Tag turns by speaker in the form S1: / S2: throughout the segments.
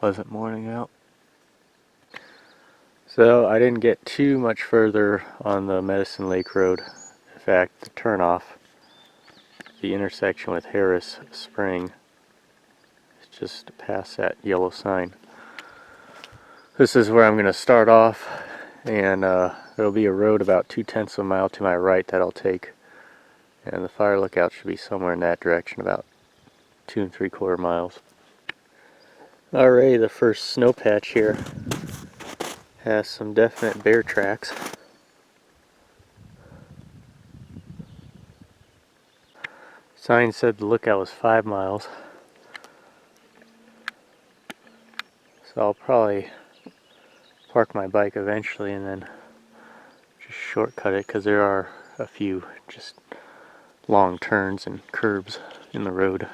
S1: pleasant morning out. So I didn't get too much further on the Medicine Lake Road. In fact, the turnoff, the intersection with Harris Spring, is just past that yellow sign. This is where I'm going to start off, and there'll be a road about 2/10 of a mile to my right that I'll take, and the fire lookout should be somewhere in that direction, about 2 3/4 miles. Alright, the first snow patch here has some definite bear tracks. Sign said the lookout was 5 miles, so I'll probably park my bike eventually and then just shortcut it, because there are a few just long turns and curbs in the road.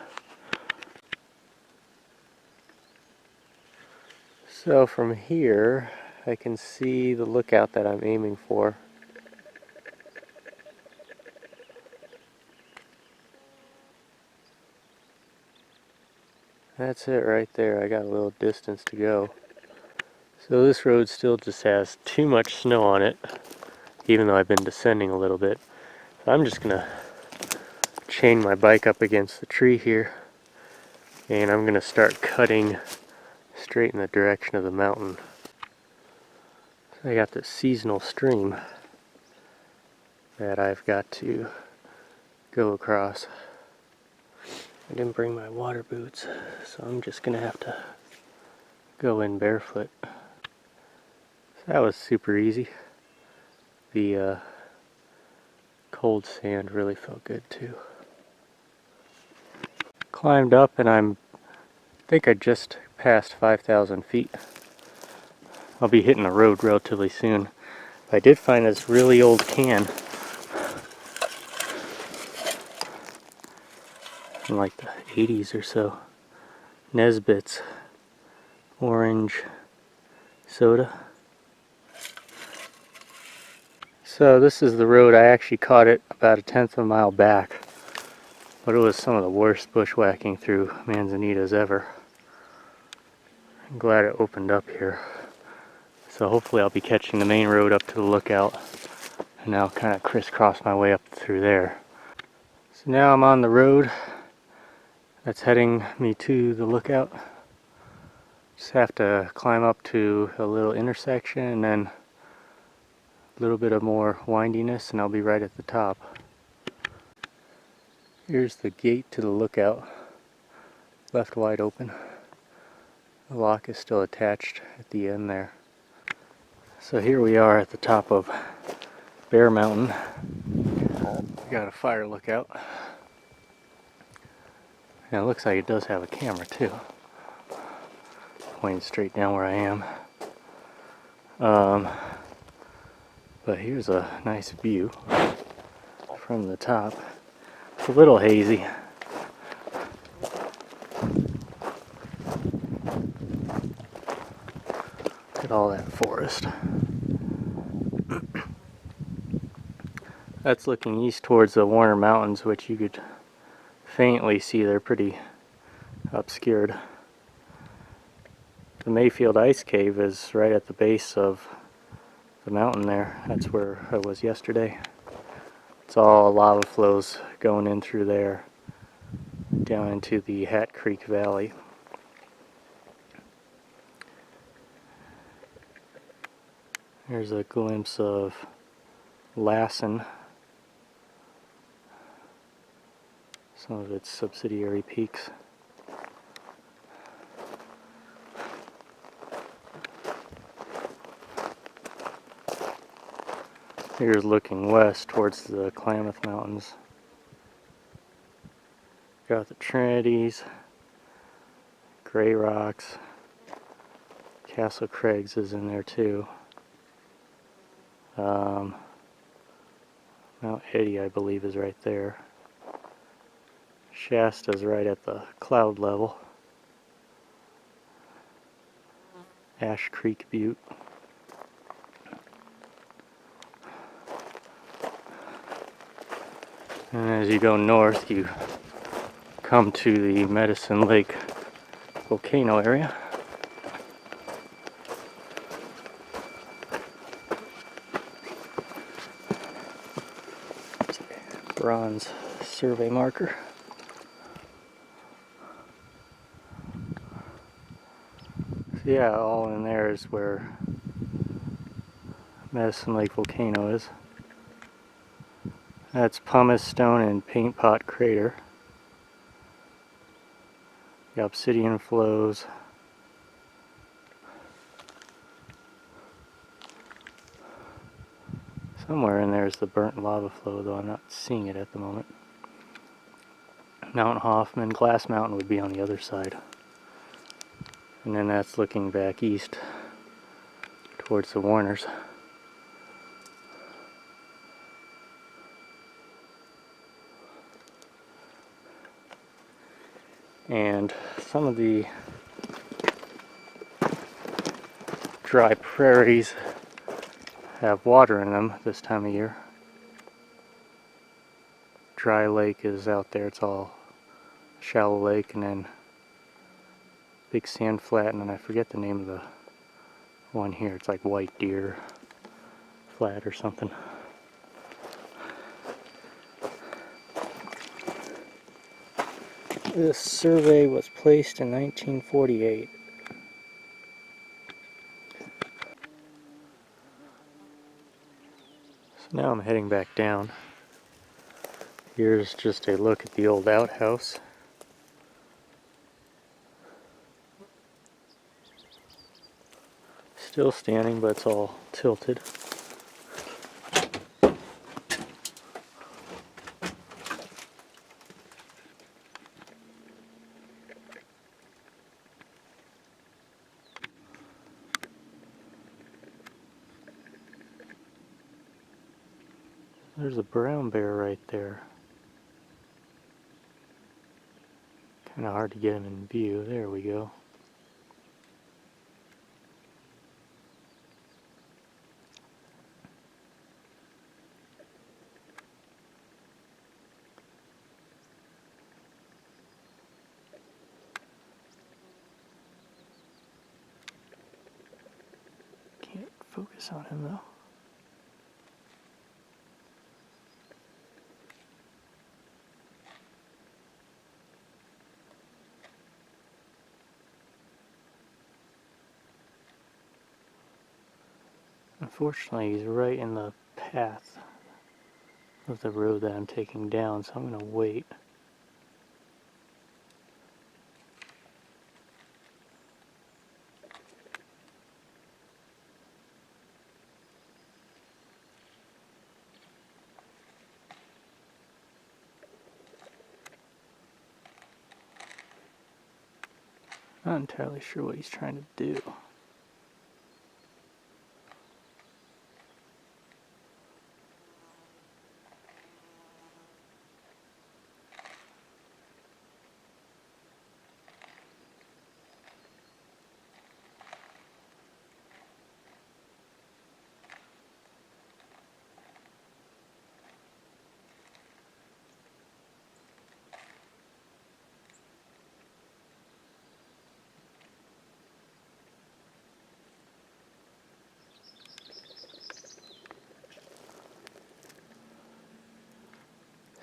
S1: So from here I can see the lookout that I'm aiming for. That's it right there. I got a little distance to go. So this road still just has too much snow on it, even though I've been descending a little bit. So I'm just gonna chain my bike up against the tree here, and I'm gonna start cutting straight in the direction of the mountain. So I got this seasonal stream that I've got to go across. I didn't bring my water boots, so I'm just gonna have to go in barefoot. So that was super easy. The cold sand really felt good too. Climbed up, and I think I just passed 5,000 feet. I'll be hitting the road relatively soon. I did find this really old can from like the 80s or so. Nesbitt's orange soda. So this is the road. I actually caught it about 1/10 of a mile back, but it was some of the worst bushwhacking through Manzanitas ever. I'm glad it opened up here. So hopefully I'll be catching the main road up to the lookout, and I'll kind of crisscross my way up through there. So now I'm on the road that's heading me to the lookout. Just have to climb up to a little intersection and then a little bit of more windiness, and I'll be right at the top. Here's the gate to the lookout, left wide open. The lock is still attached at the end there. So here we are at the top of Bear Mountain. We got a fire lookout. And it looks like it does have a camera too, pointing straight down where I am. But here's a nice view from the top. It's a little hazy. Look at all that forest. That's looking east towards the Warner Mountains, which you could faintly see. They're pretty obscured. The Mayfield Ice Cave is right at the base of the mountain there. That's where I was yesterday. It's all lava flows going in through there down into the Hat Creek Valley. Here's a glimpse of Lassen, some of its subsidiary peaks. Here's looking west towards the Klamath Mountains. Got the Trinities, Gray Rocks, Castle Craigs is in there too. Mount Eddy, I believe, is right there. Shasta's right at the cloud level. Ash Creek Butte. And as you go north, you come to the Medicine Lake volcano area. bronze survey marker. So yeah, all in there is where Medicine Lake Volcano is. That's Pumice Stone and Paint Pot Crater. The obsidian flows. Somewhere in there is the burnt lava flow, though I'm not seeing it at the moment. Mount Hoffman, Glass Mountain would be on the other side. And then that's looking back east towards the Warners. And some of the dry prairies have water in them this time of year. Dry lake is out there, it's all shallow lake, and then big sand flat, and then I forget the name of the one here. It's like White Deer Flat or something. This survey was placed in 1948. So now I'm heading back down. Here's just a look at the old outhouse. Still standing, but it's all tilted. There's a brown bear right there. Kind of hard to get him in view. There we go. Can't focus on him though. Unfortunately, he's right in the path of the road that I'm taking down, so I'm going to wait. Not entirely sure what he's trying to do.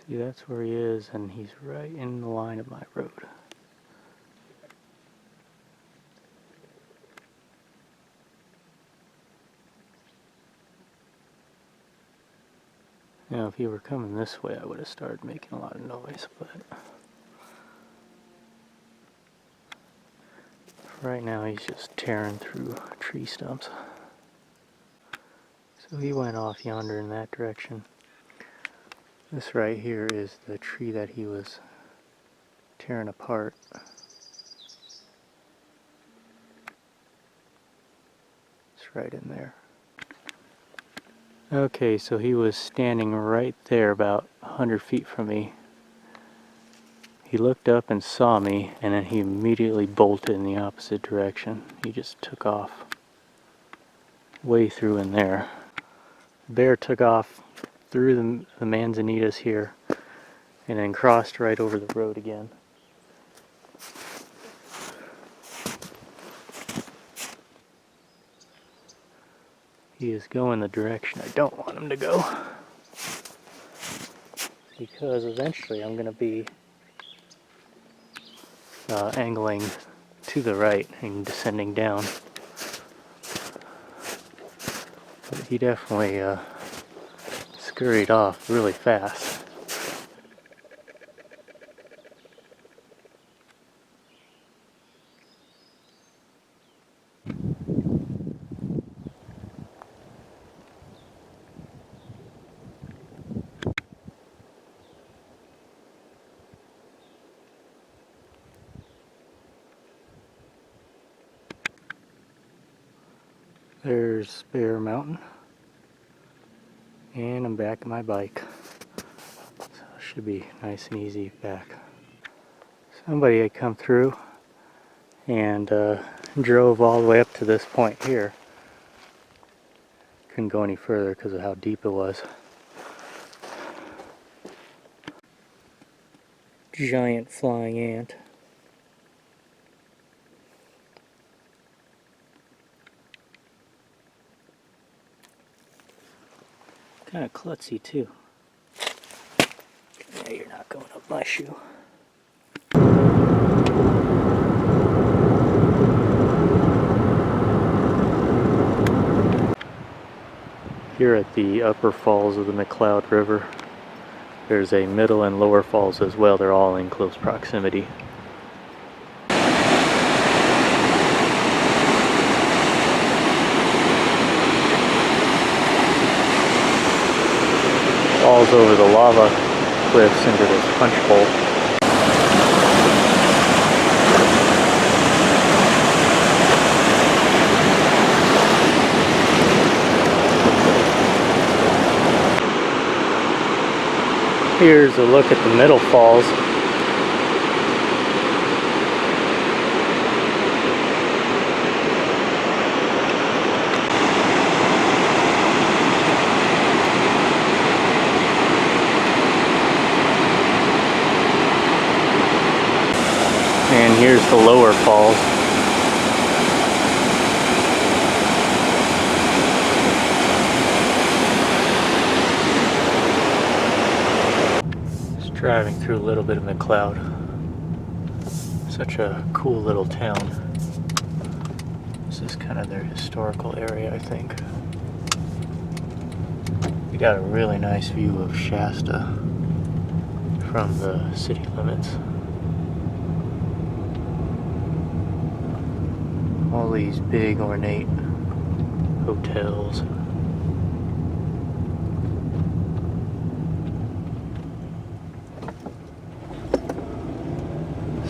S1: See, that's where he is, and he's right in the line of my road. Now, if he were coming this way, I would have started making a lot of noise, but right now he's just tearing through tree stumps. So he went off yonder in that direction. This right here is the tree that he was tearing apart. It's right in there. Okay, so he was standing right there about 100 feet from me. He looked up and saw me, and then he immediately bolted in the opposite direction. He just took off way through in there. The bear took off through the manzanitas here and then crossed right over the road again. He is going the direction I don't want him to go. because eventually I'm going to be angling to the right and descending down. But he definitely scurried off really fast. There's Bear Mountain, and I'm back on my bike, so it should be nice and easy back. Somebody had come through and drove all the way up to this point here. Couldn't go any further because of how deep it was. Giant flying ant. Kind of klutzy too. Yeah, you're not going up my shoe. Here at the upper falls of the McCloud River, there's a middle and lower falls as well. They're all in close proximity. Falls over the lava cliffs into this punch bowl. Here's a look at the middle falls. And here's the lower falls. Just driving through a little bit of McCloud. Such a cool little town. This is kind of their historical area, I think. We got a really nice view of Shasta from the city limits. All these big ornate hotels.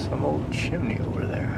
S1: Some old chimney over there.